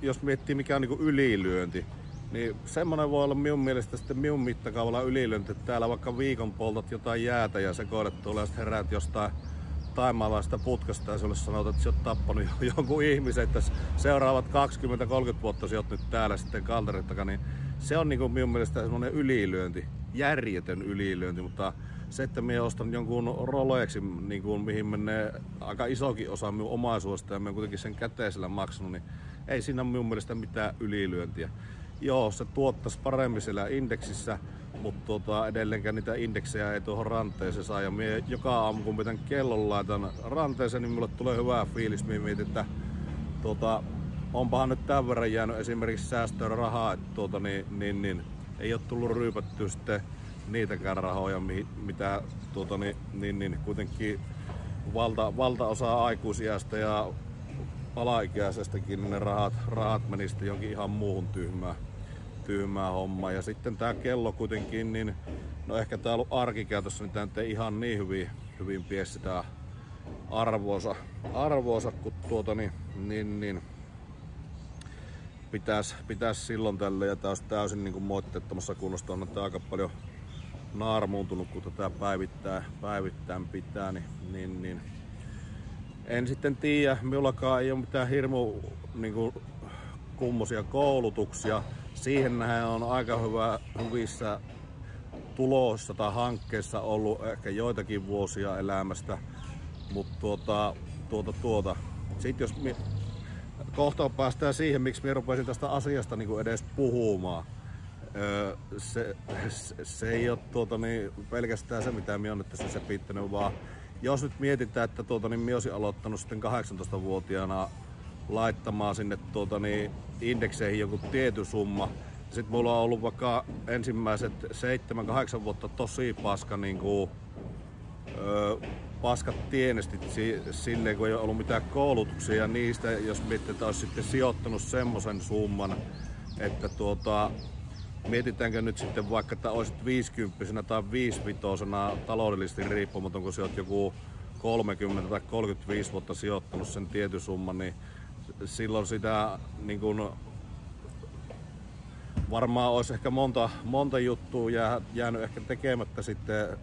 jos miettii mikä on ylilyönti, niin semmonen voi olla minun mielestä sitten minun mittakaavalla ylilyönti, että täällä vaikka viikon poltat jotain jäätä ja sekoilet tuolla ja sitten heräät jostain taimaalaista putkasta ja sulle sanotaan, että sä oot tappanut jonkun ihmisen, että seuraavat 20-30 vuotta sä oot nyt täällä sitten kalterin takaa, niin se on minun mielestä semmonen ylilyönti, järjetön ylilyönti, mutta se, että minä ostan jonkun Rolexin, mihin menee aika isokin osa minun omaisuudesta ja minä kuitenkin sen käteisellä maksanut, niin ei siinä minun mielestä mitään ylilyöntiä. Joo, se tuottaisi paremmin siellä indeksissä, mutta edelleenkään niitä indeksejä ei tuohon ranteeseen saa. Ja minä joka aamu, kun mitään kellon laitan ranteeseen, niin minulle tulee hyvä fiilis. Minä mietin, että onpahan nyt tämän verran jäänyt esimerkiksi säästöä rahaa, että ei ole tullut ryypättyä sitten niitäkään rahoja, mitä kuitenkin valtaosa aikuisiästä ja alaikäisestäkin, niin ne rahat meni sitten jonkin ihan muuhun tyhmää hommaa. Ja sitten tää kello kuitenkin, niin no ehkä tää on ollut arkikäytössä, niin tää ei ihan niin hyvin pie sitä arvoonsa kun pitäisi silloin tälle, ja tää olisi täysin moitteettomassa kunnossa. On tää aika paljon naarmuuntunut, kun tätä päivittäin pitää, niin en sitten tiedä, minullakaan ei ole mitään kummosia koulutuksia. Siihen nähdään on aika hyvissä tuloissa tai hankkeissa ollut ehkä joitakin vuosia elämästä, mutta sitten jos kohta päästään siihen, miksi minä rupesin tästä asiasta edes puhumaan. Se ei ole pelkästään se, mitä minä olen tässä sepittänyt, vaan jos nyt mietitään, että minä olisin aloittanut sitten 18-vuotiaana laittamaan sinne indekseihin joku tietty summa. Sitten mulla on ollut vaikka ensimmäiset 7-8 vuotta tosi paskat tienestit silleen, kun ei ole ollut mitään koulutuksia, ja niistä, jos miettii, että olisi sitten sijoittanut semmoisen summan, että mietitäänkö nyt sitten vaikka, että olisit 50 tai 55 taloudellisesti riippumaton, kun sä oot joku 30 tai 35 vuotta sijoittanut sen tietyn summan, niin silloin sitä varmaan olisi ehkä monta juttua jäänyt ehkä tekemättä sitten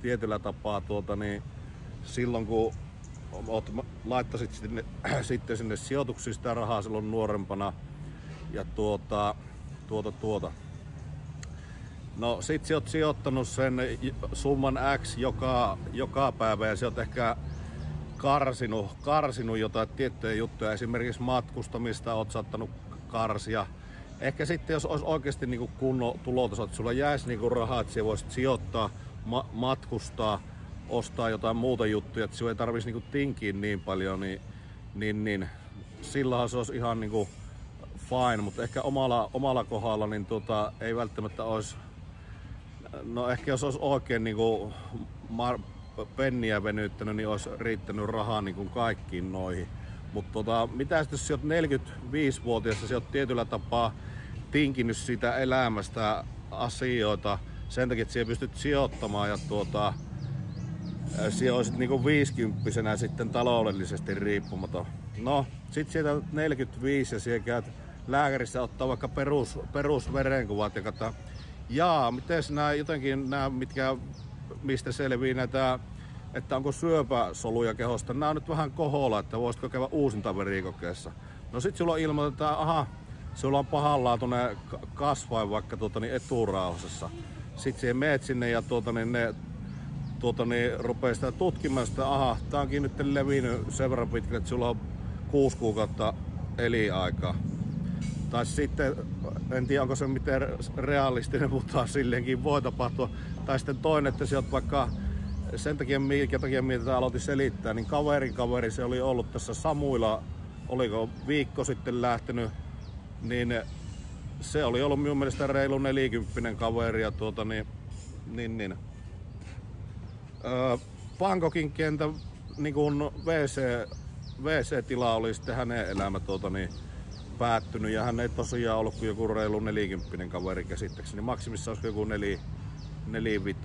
tietyllä tapaa silloin, kun laittaisit sitten sinne sijoituksiin sitä rahaa silloin nuorempana ja No sit sä oot sijoittanut sen summan X joka päivä, ja sä oot ehkä karsinut jotain tiettyjä juttuja, esimerkiksi matkustamista oot saattanut karsia. Ehkä sitten jos olisi oikeasti niinku kunnon tulotaso, että sulla jäisi niinku rahaa, että siellä voisit sijoittaa, matkustaa, ostaa jotain muuta juttuja, että sinua ei tarvitsisi niinku tinkiä niin paljon, niin silloinhan se olisi ihan niinku fine, mutta ehkä omalla kohdalla niin ei välttämättä olisi, no ehkä jos olisi oikein niinku penniä venyttänyt, niin olisi riittänyt rahaa niinku kaikkiin noihin. Mutta mitä jos sä oot 45-vuotias ja sä oot tietyllä tapaa tinkinyt siitä elämästä asioita sen takia, että sä pystyt sijoittamaan ja siellä olisit niinku 50-vuotiaana sitten taloudellisesti riippumaton. No, sit sieltä 45 ja siellä käyt lääkärissä ottaa vaikka perusverenkuvat ja katsotaan, miten nämä mistä selvii näitä, että onko syöpäsoluja kehosta, nämä on nyt vähän koholla, että voisitko käydä uusintaverikokeessa. No sit sulla ilmoitetaan, sulla on pahanlaatuinen kasvain vaikka eturauhasessa. Sit siihen meet sinne ja ne rupeaa sitä tutkimaan sitä, tää onkin nyt levinnyt sen verran pitkälle, että sulla on 6 kuukautta elinaikaa. Tai sitten, en tiedä onko se miten realistinen, mutta silleenkin voi tapahtua. Tai sitten toinen, että sä oot vaikka sen takia, minkä takia mitä aloitin selittää, niin kaveri se oli ollut tässä Samuilla, oliko viikko sitten lähtenyt, niin se oli ollut minun mielestä reilu 40 kaveri ja Bangkokin kentän niin kuin WC-tila oli sitten hänen elämä päättynyt ja hän ei tosiaan ollut kuin joku reilu 40 kaveri käsittääkseni, maksimissa olisi joku 45.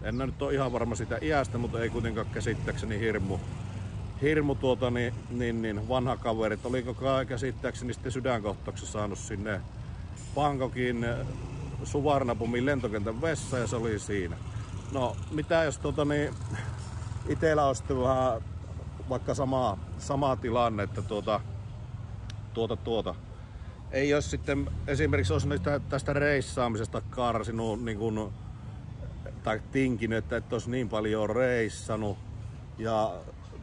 En nyt ole ihan varma sitä iästä, mutta ei kuitenkaan käsittääkseni hirmu vanha kaveri. Oliko käsittääkseni sitten sydänkohtauksessa saanut sinne Bangkokin Suvarnapumin lentokentän vessa ja se oli siinä. No mitä jos itellä on sitten vähän vaikka sama tilanne, että ei jos sitten esimerkiksi olisi tästä reissaamisesta karsinut niin kuin, tai tinkinyt, että et olisi niin paljon reissannut ja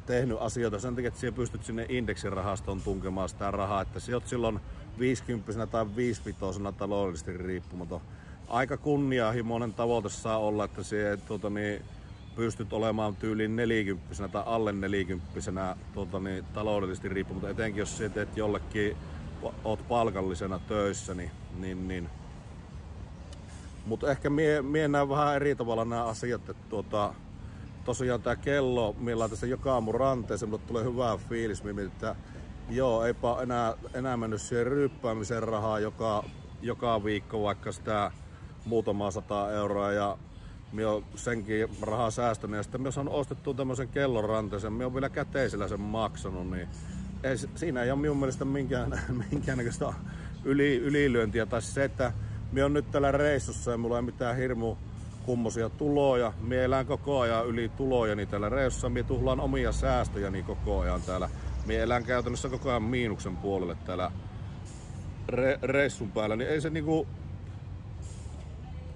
tehnyt asioita sen takia, että siellä pystyt sinne indeksirahastoon tunkemaan sitä rahaa, että sä oot silloin 50 tai 55 taloudellisesti riippumaton. Aika kunnianhimoinen tavoite saa olla, että sä pystyt olemaan tyyliin 40 tai alle 40 taloudellisesti riippumaton, etenkin jos sä teet jollekin, oot palkallisena töissä, niin. Mutta ehkä mie näen vähän eri tavalla nämä asiat, että tosiaan tää kello, millä laitan sen joka aamu ranteeseen, mulle tulee hyvä fiilis, että eipä enää mennyt siihen ryyppäämiseen rahaa joka viikko, vaikka sitä muutamaa 100 euroa ja minä olen senkin rahaa säästänyt ja sitten minä olen ostettu tämmöisen kellon ranteeseen, minä olen vielä käteisellä sen maksanut, niin siinä ei ole minun mielestä minkäännäköistä ylilyöntiä tai se, että minä olen nyt täällä reissussa ja minulla ei mitään hirmu kummosia tuloja. Minä elän koko ajan yli tulojani täällä reissussa, minä tuhlaan omia säästöjäni koko ajan täällä. Minä elän käytännössä koko ajan miinuksen puolelle täällä reissun päällä, niin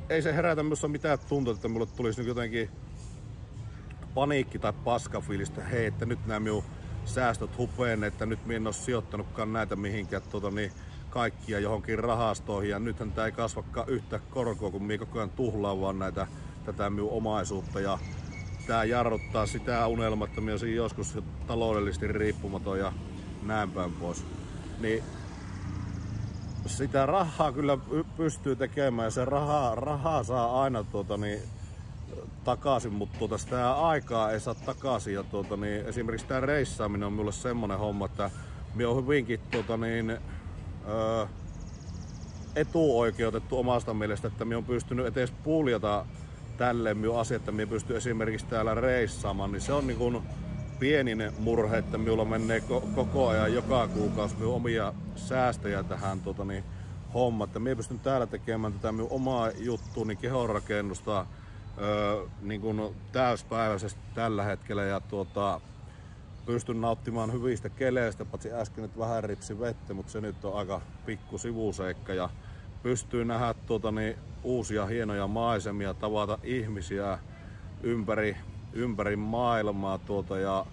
ei se herätä minussa mitään tuntua, että minulle tulisi jotenkin paniikki tai paskafiilis, että hei, että nyt nämä minun säästöt hupeen, että nyt minä en ole sijoittanutkaan näitä mihinkään kaikkia johonkin rahastoihin ja nythän tämä ei kasvakaan yhtä korkoa, kun minä koko ajan tuhlaan vaan tätä minun omaisuutta ja tämä jarruttaa sitä unelmaa, että minä olisin joskus taloudellisesti riippumaton ja näin päin pois. Niin sitä rahaa kyllä pystyy tekemään ja se rahaa saa aina takaisin, mutta sitä aikaa ei saa takaisin. Ja esimerkiksi tämä reissaaminen on minulle semmonen homma, että minä olen hyvinkin etuoikeutettu omasta mielestä, että minä olen pystynyt edes puljata tälleen minun asia, että minä pystyn esimerkiksi täällä reissaamaan, niin se on niin kuin pienin murhe, että minulla menee koko ajan joka kuukausi minun omia säästöjä tähän homma, että minä pystyn täällä tekemään tätä minun omaa juttuuni, kehonrakennusta niin kuin täyspäiväisesti tällä hetkellä ja pystyn nauttimaan hyvistä keleistä, paitsi äsken nyt vähän ripsi vettä, mutta se nyt on aika pikku sivuseikka ja pystyy nähdä uusia hienoja maisemia, tavata ihmisiä ympäri maailmaa ja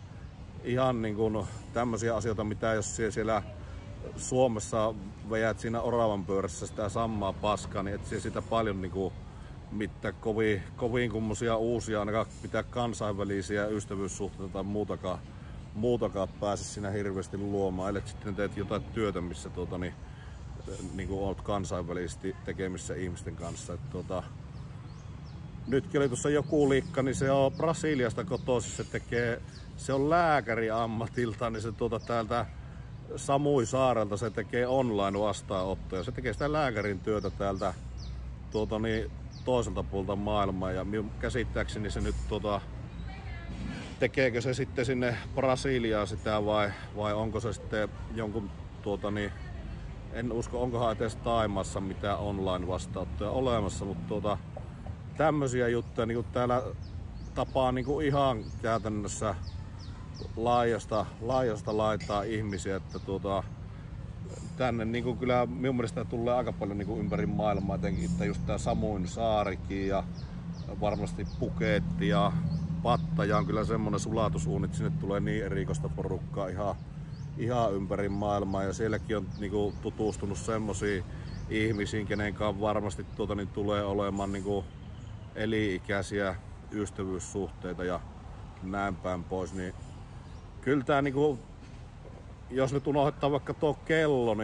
ihan niin kuin tämmöisiä asioita, mitä jos siellä Suomessa vejät siinä oravan pyörässä sitä samaa paskaa, niin et sitä paljon niin kuin mitään kovin kummosia uusia, ainakaan pitää kansainvälisiä ystävyyssuhteita tai muutakaan pääse siinä hirveästi luomaan, ellei sitten teet jotain työtä, missä niin kuin olet kansainvälisesti tekemissä ihmisten kanssa. Nytkin oli tuossa joku liikka, niin se on Brasiliasta kotoisin, se on lääkäri ammatilta, niin se täältä Samui saarelta se tekee online vastaanottoja. Se tekee sitä lääkärin työtä täältä toiselta puolta maailmaa ja käsittääkseni se nyt tekeekö se sitten sinne Brasiliaan sitä vai onko se sitten jonkun en usko onkohan edes Taimaassa mitään online vastaanottoja olemassa, mutta tämmöisiä juttuja niin täällä tapaa niin ihan käytännössä laajasta laitaa ihmisiä, että tänne niin kyllä minun mielestä tulee aika paljon niin ympäri maailmaa, etenkin että just tää Samuin saarikin ja varmasti Phuket ja Pattaja on kyllä semmonen sulatusuuni, että sinne tulee niin erikoista porukkaa ihan ympäri maailmaa ja sielläkin on niin tutustunut semmoisiin ihmisiin, kenen kanssa varmasti tulee olemaan niin eli-ikäisiä ystävyyssuhteita ja näin päin pois, niin kyllä tää niinku, jos nyt unohdetaan vaikka tuo kello,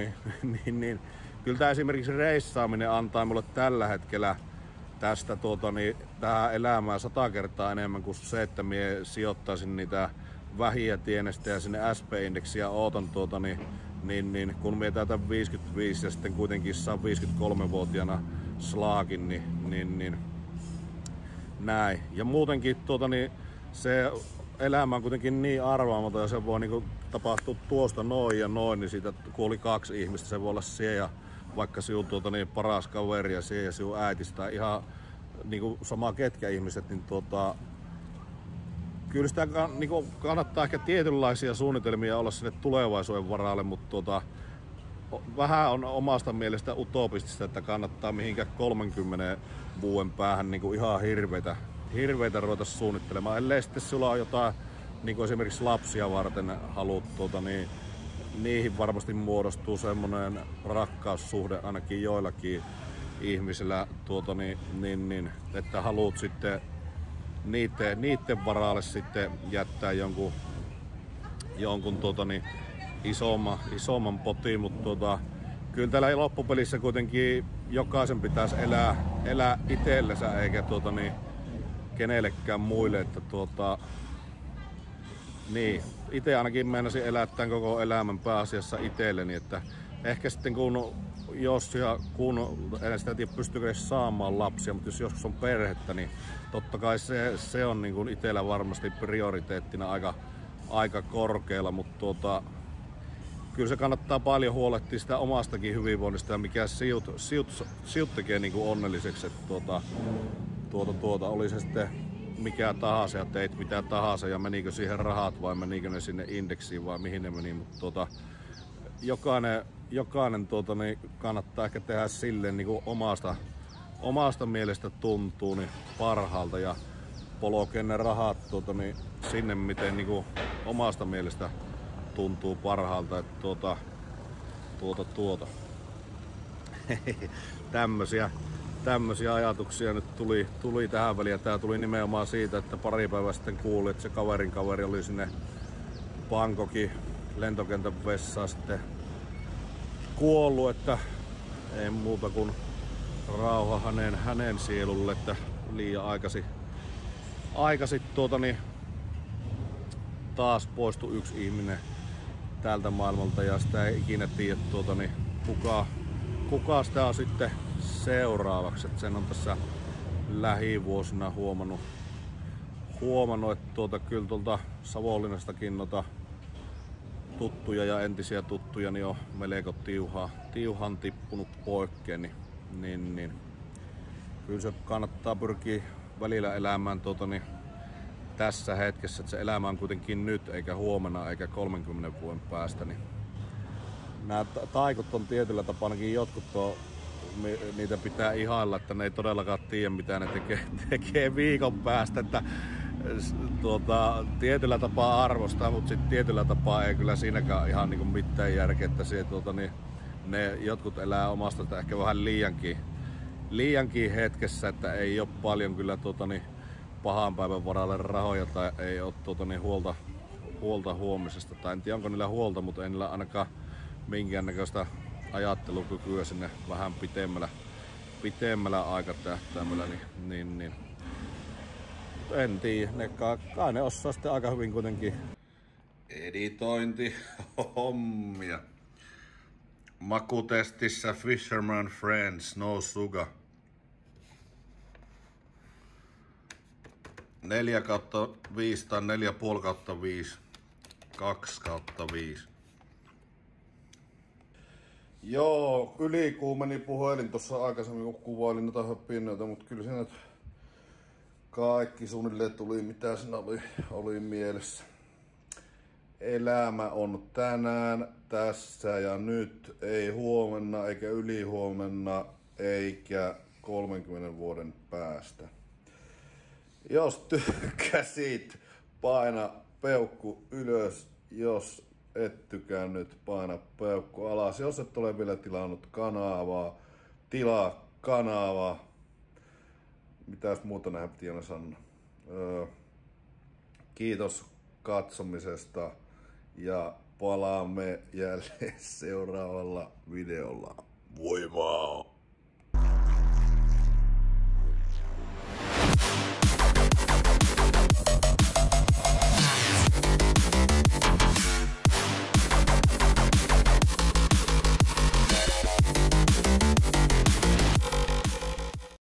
niin kyllä tää esimerkiksi reissaaminen antaa mulle tällä hetkellä tästä tähän elämään 100 kertaa enemmän kuin se, että mie sijoittaisin niitä vähiä tienestejä sinne SP-indeksiin ja ootan niin kun mie täytän 55 ja sitten kuitenkin saan 53-vuotiaana slaakin, niin näin. Ja muutenkin se elämä on kuitenkin niin arvaamaton ja se voi niinku tapahtua tuosta noin ja noin, niin siitä kuoli 2 ihmistä, se voi olla siellä ja vaikka sinun paras kaveri ja siellä ja sinun äitisi tai ihan niinku sama ketkä ihmiset, niin kyllä sitä niinku kannattaa ehkä tietynlaisia suunnitelmia olla sinne tulevaisuuden varalle, mutta vähän on omasta mielestä utopistista, että kannattaa mihinkään 30 vuoden päähän niinku ihan hirveitä ruveta suunnittelemaan, ellei sitten sulla on jotain niin kuin esimerkiksi lapsia varten haluat, niin niihin varmasti muodostuu semmoinen rakkaussuhde ainakin joillakin ihmisillä, että haluat sitten niiden varalle sitten jättää jonkun isomman potin, mutta kyllä täällä loppupelissä kuitenkin jokaisen pitäisi elää itsellensä eikä kenellekään muille, että niin, itse ainakin meinasin elää tämän koko elämän pääasiassa itselleni, että ehkä sitten jos ja kun, en sitä tiedä pystyykö edes saamaan lapsia, mutta jos joskus on perhettä, niin totta kai se on niin kuin itsellä varmasti prioriteettina aika korkealla, mutta kyllä se kannattaa paljon huolehtia sitä omastakin hyvinvoinnista ja mikä siut tekee niin kuin onnelliseksi, että oli se sitten mikä tahansa ja teit mitä tahansa ja menikö siihen rahat vai menikö ne sinne indeksiin vai mihin ne meni, mutta jokainen niin kannattaa ehkä tehdä silleen niin kuin omasta mielestä tuntuu niin parhaalta ja polkea ne rahat niin sinne miten niin kuin omasta mielestä tuntuu parhaalta, että tämmöisiä ajatuksia nyt tuli tähän väliin ja tää tuli nimenomaan siitä, että pari päivää sitten kuulin, että se kaverin kaveri oli sinne Bangkokin lentokentän vessaan sitten kuollut, että ei muuta kuin rauha hänen sielulle, että liian aikaisin taas poistui yksi ihminen tältä maailmalta ja sitä ei ikinä tiedä kuka sitä on sitten seuraavaksi, että sen on tässä lähivuosina huomannut että kyllä tuolta Savonlinnastakin tuttuja ja entisiä tuttuja niin on melko tiuhan tippunut poikkeen, niin kyllä se kannattaa pyrkiä välillä elämään tässä hetkessä, että se elämä on kuitenkin nyt eikä huomenna eikä 30 vuoden päästä. Niin nämä taikut on tietyllä tapaa, ainakin jotkut niitä pitää ihailla, että ne ei todellakaan tiedä mitä ne tekee viikon päästä, että tietyllä tapaa arvostaa, mutta sitten tietyllä tapaa ei kyllä siinäkään ihan niin mitään järkeä, että se, ne jotkut elää omasta ehkä vähän liiankin hetkessä, että ei ole paljon kyllä pahan päivän varalle rahoja tai ei ole huolta huomisesta. Tai en tiedä onko niillä huolta, mutta ei niillä ainakaan minkäännäköistä ajattelukykyä sinne vähän pitemmällä aikatähtäimellä. Niin. En tiedä, kai ne osaa sitten aika hyvin kuitenkin editointihommia. Makutestissä Fisherman Friends, no sugar. 4/5 tai 4,5/5. 2/5. Joo, ylikuumeni puhelin tuossa aikaisemmin kun kuvailin noita höpinöitä, mutta kyllä siinä kaikki suunnilleen tuli mitä siinä oli mielessä. Elämä on tänään, tässä ja nyt, ei huomenna eikä ylihuomenna eikä 30 vuoden päästä. Jos tykkäsit, paina peukku ylös, jos et tykännyt, paina peukku alas. Jos et ole vielä tilannut kanavaa, tilaa kanavaa. Mitäs muuta näin pitää sanoa? Kiitos katsomisesta ja palaamme jälleen seuraavalla videolla. Voimaa!